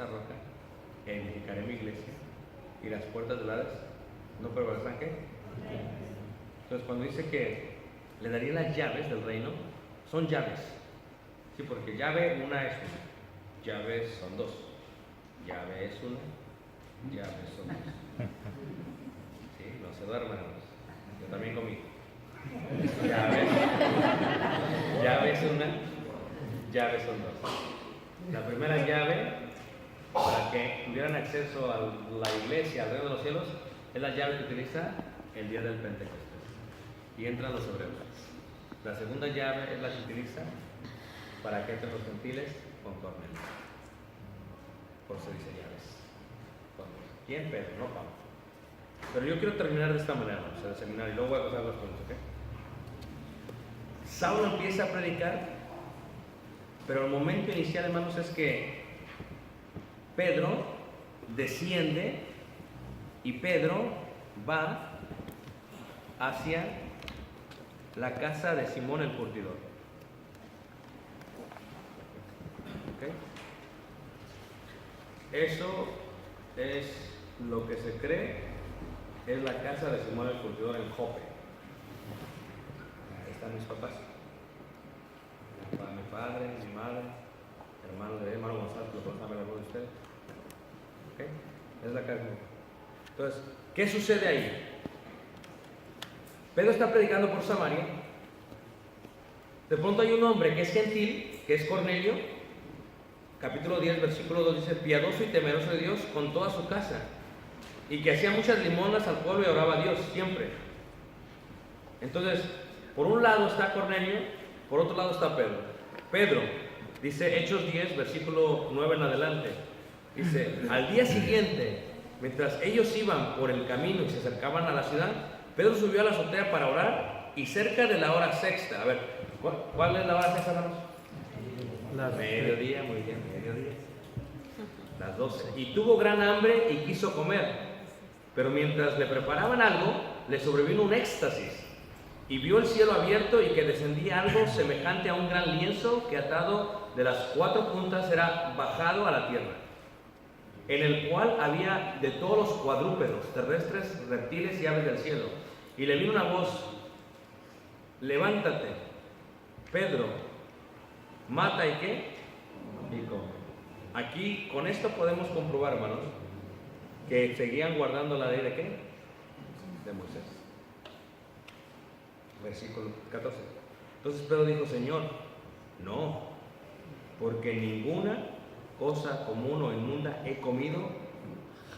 esta roca edificaré mi iglesia y las puertas del Hades no prevalecerán. ¿Qué? Entonces, cuando dice que le daría las llaves del reino, son llaves. Sí, porque llave una es una, llaves son dos, llave es una, llaves son dos. Sí, no se duerman, hermanos. Yo también comí. Llave es una, llaves son dos. La primera llave, para que tuvieran acceso a la iglesia, al reino de los cielos, es la llave que utiliza el día del Pentecostés. Y entran los hebreos. La segunda llave es la que utiliza para que entren los gentiles con Cornelio. Por eso dice llaves. ¿Quién? Pedro, no Pablo. Pero yo quiero terminar de esta manera, o sea, el seminario, y luego voy a pasar los puntos, ¿ok? Saulo empieza a predicar, pero el momento inicial, hermanos, es que Pedro desciende y Pedro va hacia la casa de Simón el curtidor. ¿Okay? Eso es lo que se cree es la casa de Simón el curtidor en Jope. Ahí están mis papás. Mi padre, mi madre, hermano de hermano Gonzalo, que lo pueden saber alguno de ustedes. ¿Okay? Es la casa. Entonces, ¿qué sucede ahí? Pedro está predicando por Samaria. De pronto hay un hombre que es gentil, que es Cornelio. Capítulo 10, versículo 2 dice: piadoso y temeroso de Dios con toda su casa, y que hacía muchas limonas al pueblo y oraba a Dios siempre. Entonces, por un lado está Cornelio, por otro lado está Pedro. Pedro, dice Hechos 10, versículo 9 en adelante, dice: al día siguiente, mientras ellos iban por el camino y se acercaban a la ciudad, Pedro subió a la azotea para orar, y cerca de la hora sexta, a ver, ¿cuál es la hora sexta, hermanos? Mediodía, muy bien, mediodía. Las 12. Y tuvo gran hambre y quiso comer, pero mientras le preparaban algo, le sobrevino un éxtasis, y vio el cielo abierto y que descendía algo semejante a un gran lienzo que, atado de las 4 puntas, era bajado a la tierra, en el cual había de todos los cuadrúpedos, terrestres, reptiles y aves del cielo. Y le vino una voz: levántate, Pedro, mata y qué, y come. Aquí con esto podemos comprobar, hermanos, que seguían guardando la ley de qué, de Moisés. Versículo 14. Entonces Pedro dijo: Señor, no, porque ninguna cosa común o inmunda he comido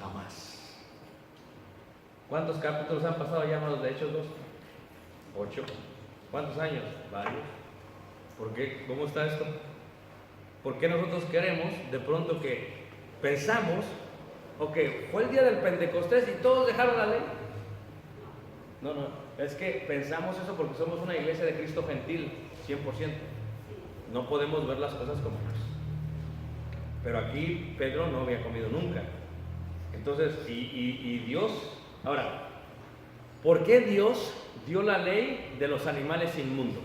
jamás. ¿Cuántos capítulos han pasado ya, hermanos, de Hechos 2? 8. ¿Cuántos años? Varios. ¿Por qué? ¿Cómo está esto? ¿Por qué nosotros queremos de pronto que pensamos, ok, fue el día del Pentecostés y todos dejaron la ley? No, es que pensamos eso porque somos una iglesia de Cristo gentil, 100%. No podemos ver las cosas como ellos. Pero aquí Pedro no había comido nunca. Entonces, y Dios, ahora, ¿por qué Dios dio la ley de los animales inmundos?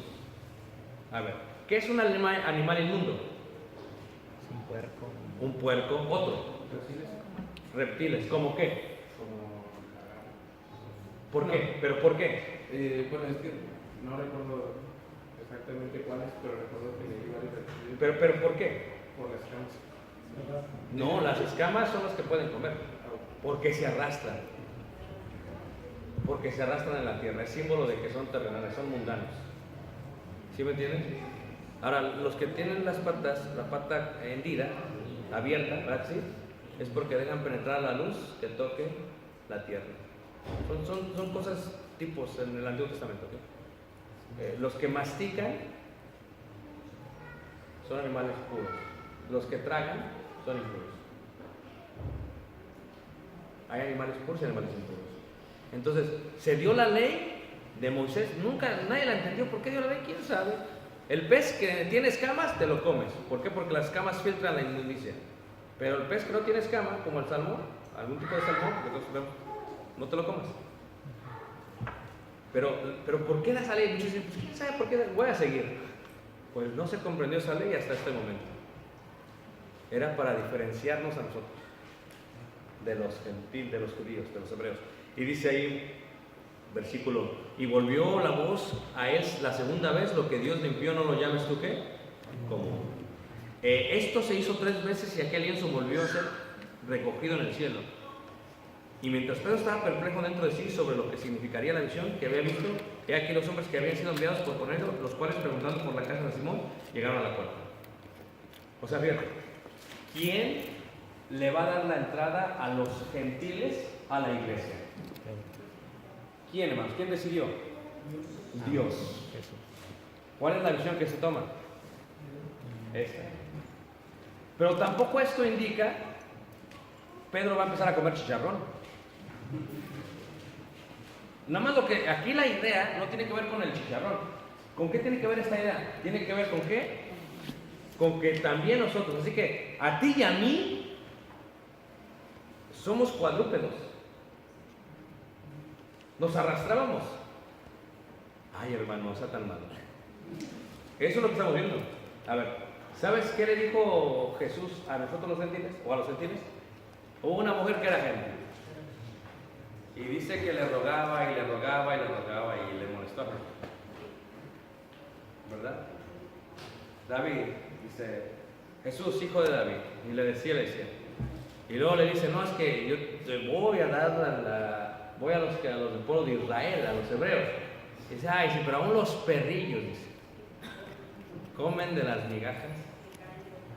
A ver, ¿qué es un animal inmundo? Es un puerco. Un puerco, otro. Reptiles, ¿cómo qué? ¿Por qué? ¿Pero por qué? Bueno, es que no recuerdo exactamente cuáles, pero recuerdo que leí varios reptiles. ¿Pero por qué? Por las escamas. No, las escamas son las que pueden comer, porque se arrastran. Porque se arrastran en la tierra, es símbolo de que son terrenales, son mundanos. ¿Sí me entienden? Ahora, los que tienen las patas, la pata hendida, abierta, ¿verdad? ¿Sí? Es porque dejan penetrar la luz que toque la tierra. Son cosas tipos en el Antiguo Testamento. ¿Okay? Los que mastican son animales puros. Los que tragan son impuros. Hay animales puros y animales impuros. Entonces, se dio la ley de Moisés. Nunca nadie la entendió. ¿Por qué dio la ley? ¿Quién sabe? El pez que tiene escamas, te lo comes. ¿Por qué? Porque las escamas filtran la inmundicia. Pero el pez que no tiene escamas, como el salmón, algún tipo de salmón, que nosotros vemos, no te lo comes. Pero ¿por qué da esa ley? Muchos dicen, pues quién sabe por qué voy a seguir. Pues no se comprendió esa ley hasta este momento. era para diferenciarnos a nosotros de los gentiles, de los judíos, de los hebreos. Y dice ahí, versículo, y volvió la voz a él la segunda vez, lo que Dios limpió no lo llames tú ¿qué? Común. Esto se hizo 3 veces y aquel lienzo volvió a ser recogido en el cielo. Y mientras Pedro estaba perplejo dentro de sí sobre lo que significaría la visión que había visto, he aquí los hombres que habían sido enviados por Cornelio, los cuales preguntando por la casa de Simón, llegaron a la puerta. O sea, fíjate, ¿quién le va a dar la entrada a los gentiles a la iglesia? ¿Quién, hermanos? ¿Quién decidió? Dios. ¿Cuál es la visión que se toma? Esta. Pero tampoco esto indica Pedro va a empezar a comer chicharrón. Nada más lo que aquí la idea no tiene que ver con el chicharrón. ¿Con qué tiene que ver esta idea? Tiene que ver con qué? Con que también nosotros, así que a ti y a mí somos cuadrúpedos. Nos arrastrábamos. Ay, hermano, no sea tan malo. Eso es lo que estamos viendo. A ver, ¿sabes qué le dijo Jesús a nosotros los gentiles? ¿O a los gentiles? Hubo una mujer que era gentil. Y dice que le rogaba y le rogaba y le rogaba y le molestó. ¿Verdad? David, dice, Jesús, hijo de David. Y le decía. Y luego le dice, no, es que yo te voy a dar voy a los del pueblo de Israel, a los hebreos. Y dice, ay, sí, pero aún los perrillos, dice, comen de las migajas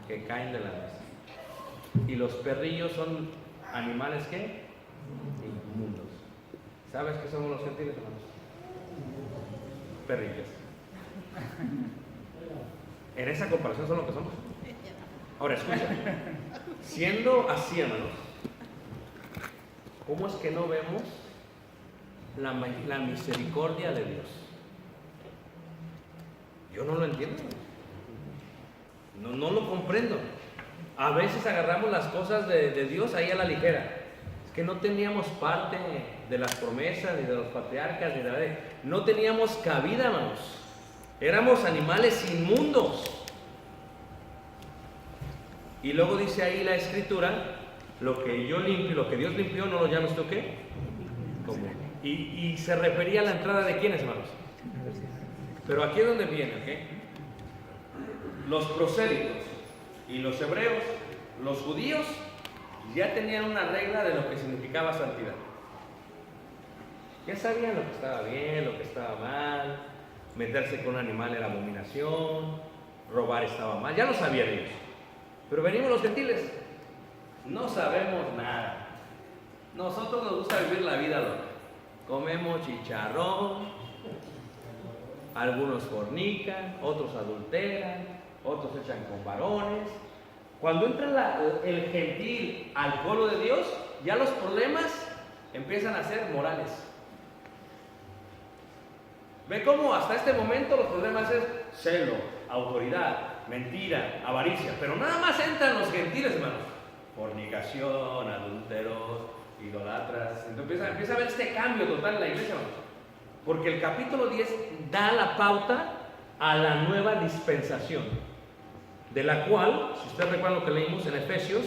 que caen de la mesa. Y los perrillos son animales, ¿qué? Inmundos. ¿Sabes qué somos los gentiles, hermanos? Perrillos. En esa comparación son lo que somos. Ahora, escucha. Siendo así, hermanos, ¿cómo es que no vemos la misericordia de Dios? Yo no lo entiendo. No lo comprendo. A veces agarramos las cosas de Dios ahí a la ligera. Es que no teníamos parte de las promesas, ni de los patriarcas, ni no teníamos cabida, hermanos. Éramos animales inmundos. Y luego dice ahí la escritura, lo que yo limpio, lo que Dios limpió, no lo llames tú ¿qué? Común. Y se refería a la entrada de quiénes, hermanos. Pero aquí es donde viene, ¿ok? Los prosélitos y los hebreos, los judíos, ya tenían una regla de lo que significaba santidad. Ya sabían lo que estaba bien, lo que estaba mal, meterse con un animal era abominación, robar estaba mal, ya lo sabían ellos. Pero venimos los gentiles, no sabemos nada. Nosotros nos gusta vivir la vida loca. Comemos chicharrón, algunos fornican, otros adulteran, otros echan con varones. Cuando entra el gentil al pueblo de Dios, ya los problemas empiezan a ser morales. ¿Ve cómo hasta este momento los problemas es celo, autoridad, mentira, avaricia? Pero nada más entran los gentiles, hermanos. Fornicación, adúlteros, idolatras. Entonces empieza a haber este cambio total en la iglesia, hermanos. Porque el capítulo 10 da la pauta a la nueva dispensación, de la cual, si ustedes recuerdan lo que leímos en Efesios,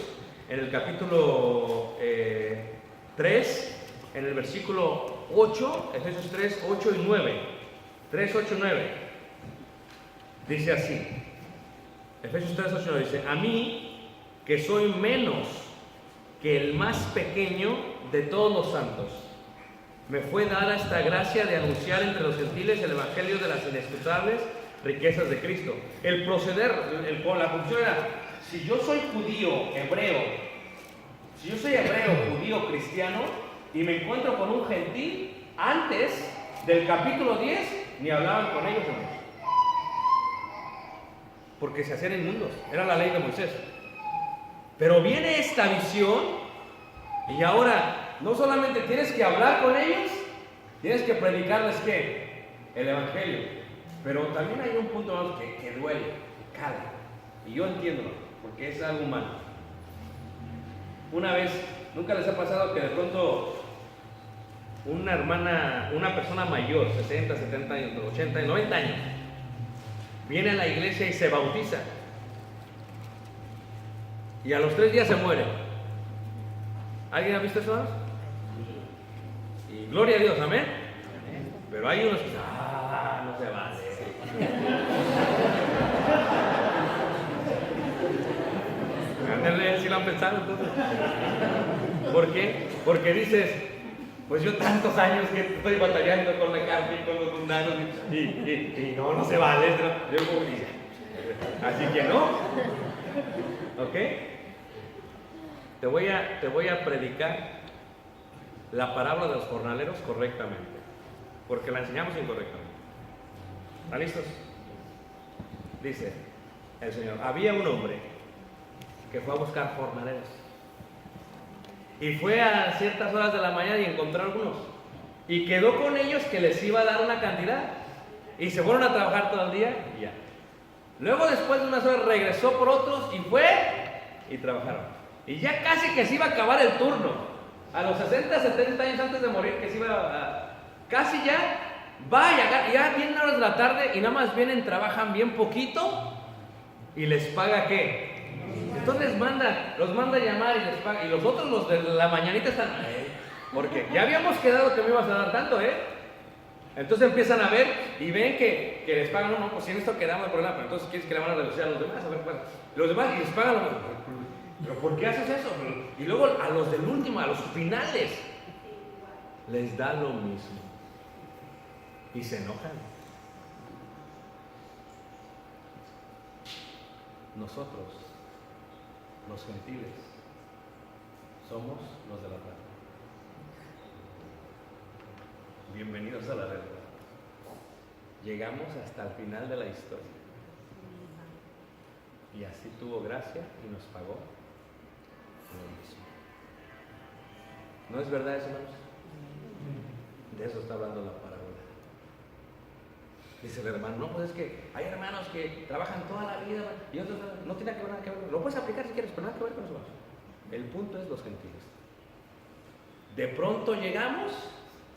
en el capítulo 3, en el versículo 8, Efesios 3, 8 y 9, 3, 8 y 9, dice así, Efesios 3, 8 y 9, dice, a mí, que soy menos que el más pequeño de todos los santos, me fue dada esta gracia de anunciar entre los gentiles el evangelio de las inescrutables riquezas de Cristo. El proceder, con la función era, si yo soy judío, hebreo, judío, cristiano, y me encuentro con un gentil, antes del capítulo 10, ni hablaban con ellos, hermanos. Porque se hacían inmundos, era la ley de Moisés. Pero viene esta visión, y ahora, no solamente tienes que hablar con ellos, tienes que predicarles, ¿qué? El evangelio. Pero también hay un punto más que duele, que cala. Y yo entiendo, porque es algo humano. Una vez, nunca les ha pasado que de pronto una persona mayor, 60, 70 años, 80, 90 años, viene a la iglesia y se bautiza. y a los 3 días se muere. ¿Alguien ha visto eso? Y gloria a Dios, amén. Pero hay unos que dicen, no se vale. Ándale, si lo han pensado entonces. ¿Por qué? Porque dices, pues yo tantos años que estoy batallando con la carne y con los mundanos y no se vale. Así que no. ¿Ok? Te voy a predicar la parábola de los jornaleros correctamente, porque la enseñamos incorrectamente. ¿Están listos? Dice el Señor, había un hombre que fue a buscar jornaleros y fue a ciertas horas de la mañana y encontró algunos y quedó con ellos que les iba a dar una cantidad y se fueron a trabajar todo el día y ya. Luego después de unas horas regresó por otros y fue y trabajaron. Y ya casi que se iba a acabar el turno. A los 60, 70 años antes de morir, que se iba casi ya, ya vienen horas de la tarde y nada más vienen, trabajan bien poquito y les paga ¿qué? Entonces los manda a llamar y les paga. Y los otros, los de la mañanita están, porque ya habíamos quedado que me ibas a dar tanto, Entonces empiezan a ver y ven que les pagan, no, pues si en esto quedamos de problema, pero entonces quieres que le van a reducir a los demás, a ver cuál. Los demás y les pagan lo mismo. ¿Pero por qué haces eso? Y luego a los del último, a los finales, les da lo mismo. Y se enojan. Nosotros, los gentiles, somos los de la tierra. Bienvenidos a la realidad. Llegamos hasta el final de la historia. Y así tuvo gracia y nos pagó lo mismo. ¿No es verdad eso, hermanos? De eso está hablando la parábola. Dice el hermano, no, pues es que hay hermanos que trabajan toda la vida y otros no tienen nada que ver. Lo puedes aplicar si quieres, pero nada que ver con eso. El punto es los gentiles. De pronto llegamos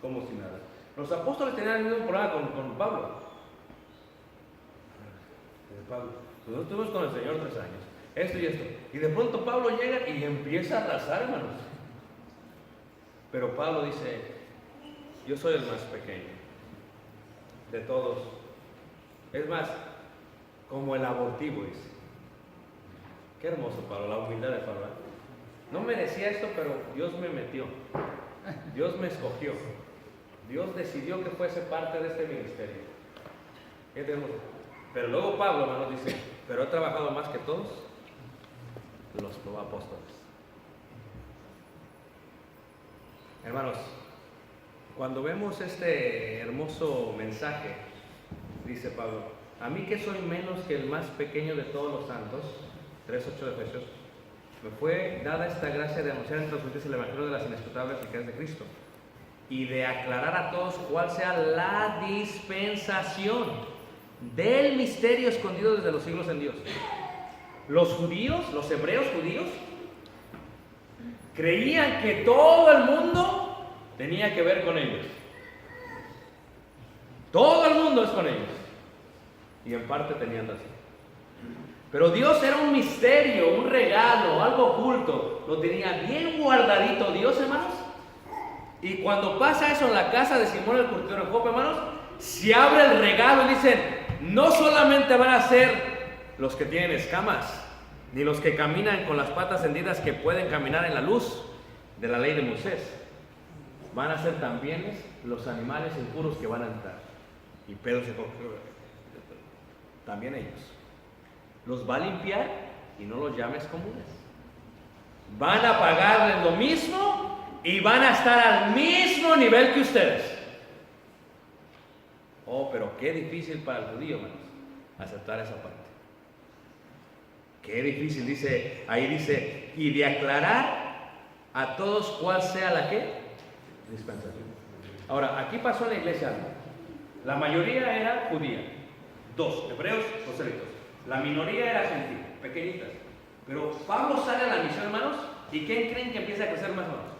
como si nada. Los apóstoles tenían el mismo problema con Pablo. Nosotros estuvimos con el Señor 3 años, esto y esto. Y de pronto Pablo llega y empieza a arrasar, hermanos. Pero Pablo dice, yo soy el más pequeño de todos. Es más, como el abortivo, dice. Qué hermoso Pablo, la humildad de Pablo. No merecía esto, pero Dios me metió. Dios me escogió. Dios decidió que fuese parte de este ministerio. ¿Qué tenemos? Pero luego Pablo, hermanos, dice, pero he trabajado más que todos los apóstoles. Hermanos, cuando vemos este hermoso mensaje, dice Pablo, a mí que soy menos que el más pequeño de todos los santos, 3:8 de Efesios, me fue dada esta gracia de anunciar entre los gentiles el evangelio de las inescrutables riquezas de Cristo y de aclarar a todos cuál sea la dispensación del misterio escondido desde los siglos en Dios. Los judíos, los hebreos judíos, creían que todo el mundo tenía que ver con ellos. Todo el mundo es con ellos. Y en parte tenían razón. Pero Dios era un misterio, un regalo, algo oculto. Lo tenía bien guardadito Dios, hermanos. Y cuando pasa eso en la casa de Simón el curtidor en Jope, hermanos, se abre el regalo y dicen, no solamente van a ser los que tienen escamas, ni los que caminan con las patas hendidas que pueden caminar en la luz de la ley de Moisés. Van a ser también los animales impuros que van a entrar. Y Pedro se confió. También ellos. Los va a limpiar y no los llames comunes. Van a pagarles lo mismo y van a estar al mismo nivel que ustedes. Oh, pero qué difícil para el judío, hermanos, aceptar esa parte. Qué difícil, dice, ahí dice, y de aclarar a todos cuál sea la ¿qué? Dispensación. Ahora, aquí pasó en la iglesia algo. La mayoría era judía, 2 hebreos, prosélitos. La minoría era gentil, pequeñitas. Pero Pablo sale a la misión, hermanos, ¿y quién creen que empieza a crecer más, hermanos?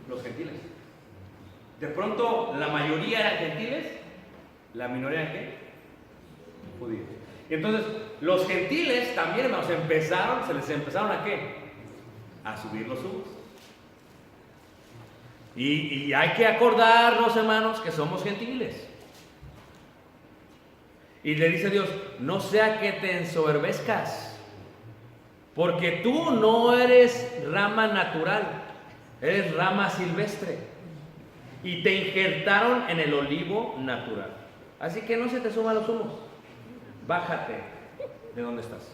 Los gentiles. De pronto, la mayoría eran gentiles, la minoría eran ¿qué? Judíos. Y entonces los gentiles también, hermanos, se les empezaron ¿a qué? A subir los humos. Y hay que acordarnos, hermanos, que somos gentiles. Y le dice Dios, no sea que te ensoberbezcas, porque tú no eres rama natural, eres rama silvestre. Y te injertaron en el olivo natural. Así que no se te suban los humos. Bájate de donde estás.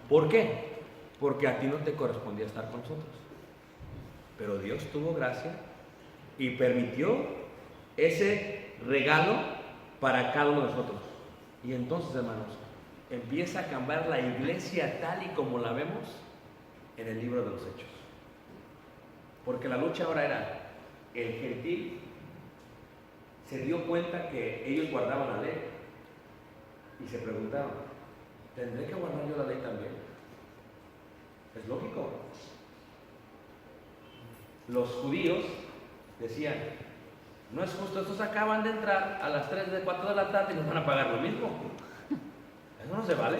¿Por qué? Porque a ti no te correspondía estar con nosotros. Pero Dios tuvo gracia y permitió ese regalo para cada uno de nosotros. Y entonces, hermanos, empieza a cambiar la iglesia tal y como la vemos en el libro de los Hechos. Porque la lucha ahora era, el gentil se dio cuenta que ellos guardaban la ley y se preguntaron, ¿tendré que guardar yo la ley también? Es lógico. Los judíos decían, no es justo, estos acaban de entrar a las 3 de 4 de la tarde y nos van a pagar lo mismo. Eso no se vale.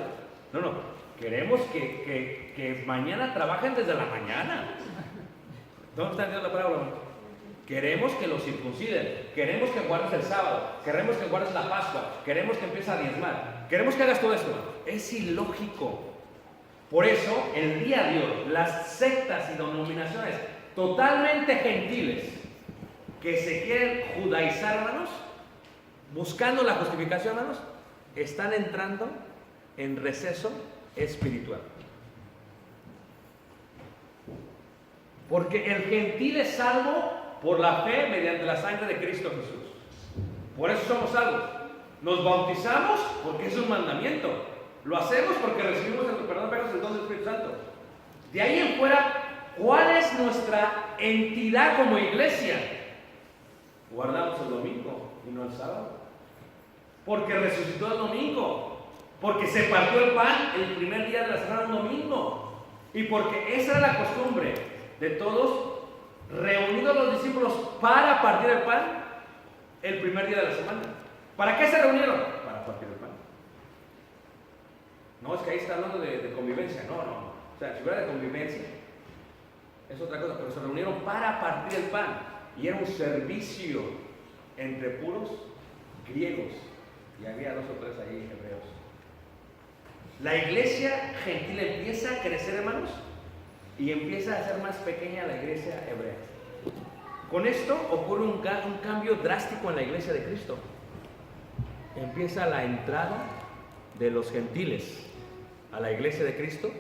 No, queremos que mañana trabajen desde la mañana. ¿Dónde está entendiendo la palabra? Queremos que los circunciden, queremos que guardes el sábado, queremos que guardes la Pascua, queremos que empieces a diezmar, queremos que hagas todo esto. Es ilógico. Por eso, el día de hoy, las sectas y denominaciones totalmente gentiles que se quieren judaizar, hermanos, buscando la justificación, hermanos, están entrando en receso espiritual. Porque el gentil es salvo por la fe mediante la sangre de Cristo Jesús. Por eso somos salvos. Nos bautizamos porque es un mandamiento. Lo hacemos porque recibimos el perdón de pecados, el don del Espíritu Santo. De ahí en fuera, ¿cuál es nuestra entidad como iglesia? Guardamos el domingo y no el sábado. Porque resucitó el domingo. Porque se partió el pan el primer día de la semana, un domingo. Y porque esa era la costumbre de todos, reunidos los discípulos para partir el pan el primer día de la semana. ¿Para qué se reunieron? Para partir el pan. No, es que ahí está hablando de convivencia. No. O sea, si hubiera de convivencia, es otra cosa, pero se reunieron para partir el pan. Y era un servicio entre puros griegos. Y había 2 o 3 ahí hebreos. La iglesia gentil empieza a crecer, hermanos, y empieza a ser más pequeña la iglesia hebrea. Con esto ocurre un cambio drástico en la iglesia de Cristo. Empieza la entrada de los gentiles a la iglesia de Cristo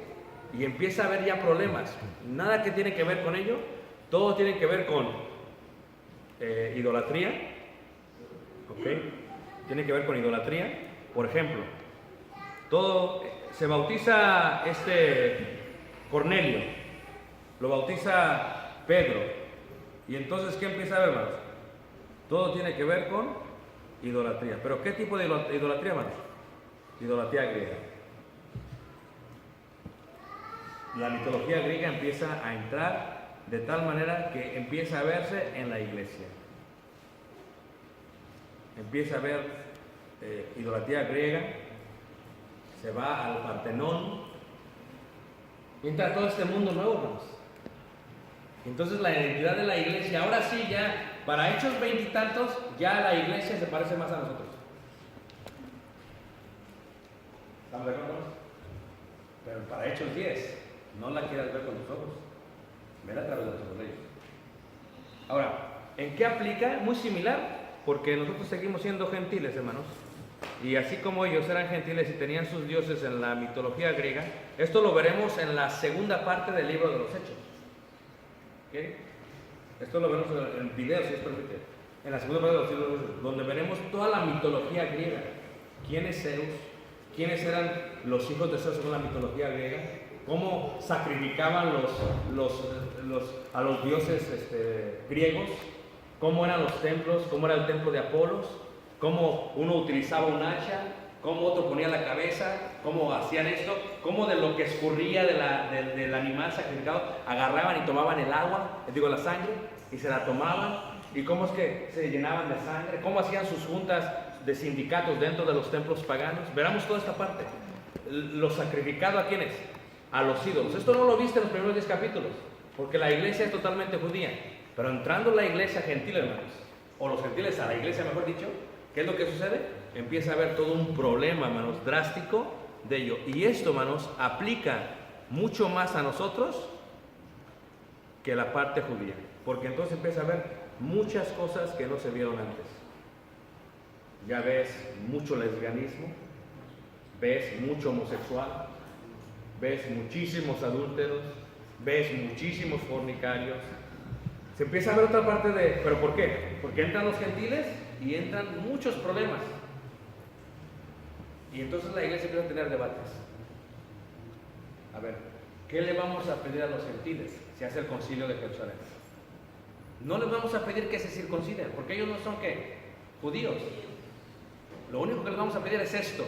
y empieza a haber ya problemas. Nada que tiene que ver con ello, todo tiene que ver con idolatría. ¿Ok? Tiene que ver con idolatría. Por ejemplo, se bautiza Cornelio, lo bautiza Pedro, y entonces ¿qué empieza a ver, hermanos? Todo tiene que ver con idolatría. ¿Pero qué tipo de idolatría, hermanos? Idolatría griega. La mitología griega empieza a entrar de tal manera que empieza a verse en la iglesia. Empieza a ver idolatría griega, se va al Partenón, entra todo este mundo nuevo, hermanos. Entonces la identidad de la iglesia, ahora sí ya, para Hechos 20 y tantos, ya la iglesia se parece más a nosotros. ¿Estamos de acuerdo? Pero para Hechos 10, no la quieras ver con tus ojos, verá a través de los ojos de ellos. Ahora, ¿en qué aplica? Muy similar, porque nosotros seguimos siendo gentiles, hermanos. Y así como ellos eran gentiles y tenían sus dioses en la mitología griega, esto lo veremos en la segunda parte del libro de los Hechos. ¿Okay? Esto lo veremos en el video, si es permite. En la segunda parte de los libros, donde veremos toda la mitología griega. ¿Quién es Zeus? ¿Quiénes eran los hijos de Zeus según la mitología griega? ¿Cómo sacrificaban a los dioses griegos? ¿Cómo eran los templos? ¿Cómo era el templo de Apolos? ¿Cómo uno utilizaba un hacha? ¿Cómo otro ponía la cabeza? ¿Cómo hacían esto? ¿Cómo de lo que escurría del animal sacrificado agarraban y tomaban el agua, la sangre, y se la tomaban? ¿Y cómo es que se llenaban de sangre? ¿Cómo hacían sus juntas de sindicatos dentro de los templos paganos? Veramos toda esta parte. lo sacrificado a quiénes, a los ídolos. Esto no lo viste en los primeros 10 capítulos, porque la iglesia es totalmente judía. Pero entrando la iglesia gentil, hermanos, o los gentiles a la iglesia, mejor dicho, ¿qué es lo que sucede? Empieza a haber todo un problema, hermanos, drástico de ello. Y esto, hermanos, aplica mucho más a nosotros que la parte judía, porque entonces empieza a haber muchas cosas que no se vieron antes. Ya ves mucho lesbianismo, ves mucho homosexual, ves muchísimos adúlteros, ves muchísimos fornicarios. Se empieza a ver otra parte de... ¿Pero por qué? Porque entran los gentiles y entran muchos problemas. Y entonces la iglesia empieza a tener debates. A ver, ¿qué le vamos a pedir a los gentiles si hace el concilio de Jerusalén? No les vamos a pedir que se circunciden, porque ellos no son ¿qué? Judíos. Lo único que les vamos a pedir es esto: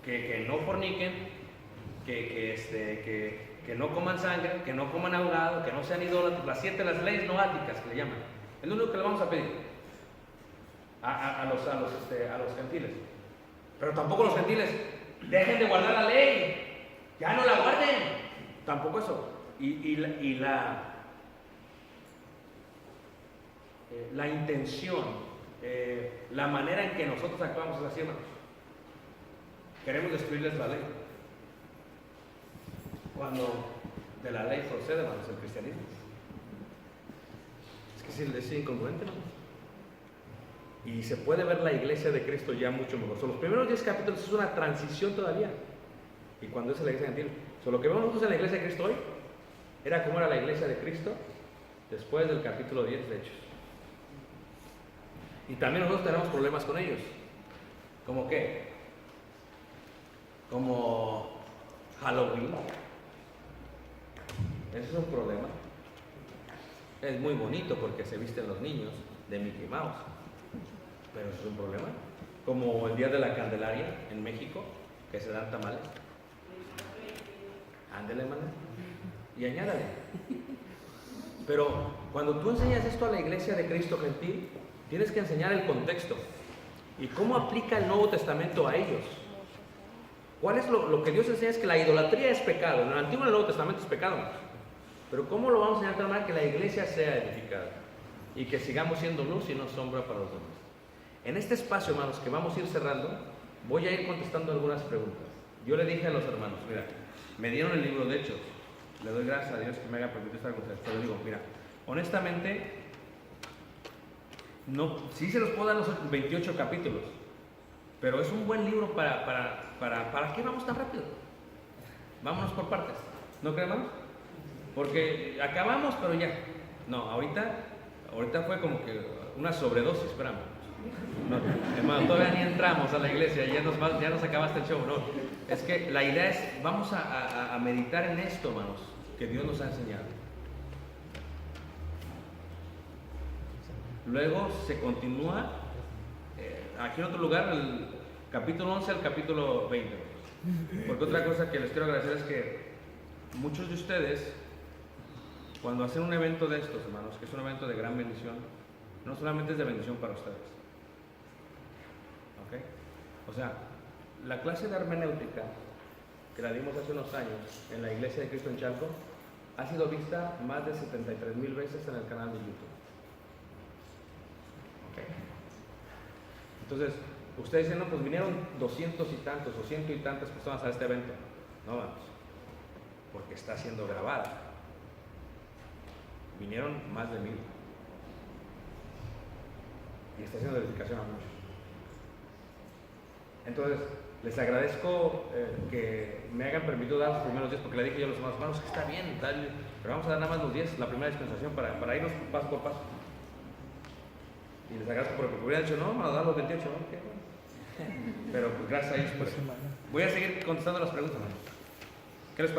que no forniquen, que no coman sangre, que no coman ahogado, que no sean idólatras, las leyes noáticas que le llaman. Es lo único que le vamos a pedir a los gentiles. Pero tampoco los gentiles dejen de guardar la ley, ya no la guarden, tampoco eso. La intención, la manera en que nosotros actuamos es así, hermanos. Queremos destruirles la ley, cuando de la ley procede, hermanos, el cristianismo. Es que es incongruente, ¿no? Y se puede ver la iglesia de Cristo ya mucho mejor. Los primeros 10 capítulos es una transición todavía. Y cuando es la iglesia gentil, lo que vemos nosotros en la iglesia de Cristo hoy era como era la iglesia de Cristo después del capítulo 10 de Hechos. Y también nosotros tenemos problemas con ellos. ¿Cómo qué? Como Halloween. Ese es un problema. Es muy bonito porque se visten los niños de Mickey Mouse, pero eso es un problema. Como el día de la Candelaria en México, que se dan tamales. Ándele, hermano, y añádale. Pero cuando tú enseñas esto a la iglesia de Cristo gentil, tienes que enseñar el contexto y cómo aplica el Nuevo Testamento a ellos. ¿Cuál es lo que Dios enseña? Es que la idolatría es pecado. En el Antiguo y en el Nuevo Testamento es pecado. Pero ¿cómo lo vamos a enseñar de tal manera que la iglesia sea edificada y que sigamos siendo luz y no sombra para los demás? En este espacio, hermanos, que vamos a ir cerrando, voy a ir contestando algunas preguntas. Yo le dije a los hermanos, mira, me dieron el libro de Hechos. Le doy gracias a Dios que me haya permitido estar con ustedes. Pero digo, mira, honestamente, no, sí se los puedo dar los 28 capítulos, pero es un buen libro ¿para qué vamos tan rápido? Vámonos por partes, ¿no creen, hermanos? Porque acabamos, pero ya. No, ahorita fue como que una sobredosis, esperamos. No, hermano, todavía ni entramos a la iglesia, ya nos acabaste el show, no. Es que la idea es, vamos a meditar en esto, hermanos, que Dios nos ha enseñado. Luego se continúa, aquí en otro lugar, el capítulo 11 al capítulo 20. Porque otra cosa que les quiero agradecer es que muchos de ustedes, cuando hacen un evento de estos, hermanos, que es un evento de gran bendición, no solamente es de bendición para ustedes. ¿Ok? O sea, la clase de hermenéutica que la dimos hace unos años en la iglesia de Cristo en Chalco ha sido vista más de 73,000 veces en el canal de YouTube. ¿Ok? Entonces, ustedes dicen, no, pues vinieron 200 y tantos o 100 y tantas personas a este evento. No, vamos, porque está siendo grabada. Vinieron más de 1,000 y está haciendo edificación a muchos. Entonces, les agradezco que me hayan permitido dar los primeros 10, porque le dije yo a los hermanos que está bien, tal, pero vamos a dar nada más los 10, la primera dispensación para irnos paso por paso. Y les agradezco porque hubiera dicho, no, vamos a dar los 28, ¿no? ¿Qué? Pero pues gracias a ellos por eso. Voy a seguir contestando las preguntas, ¿no? ¿Qué les parece?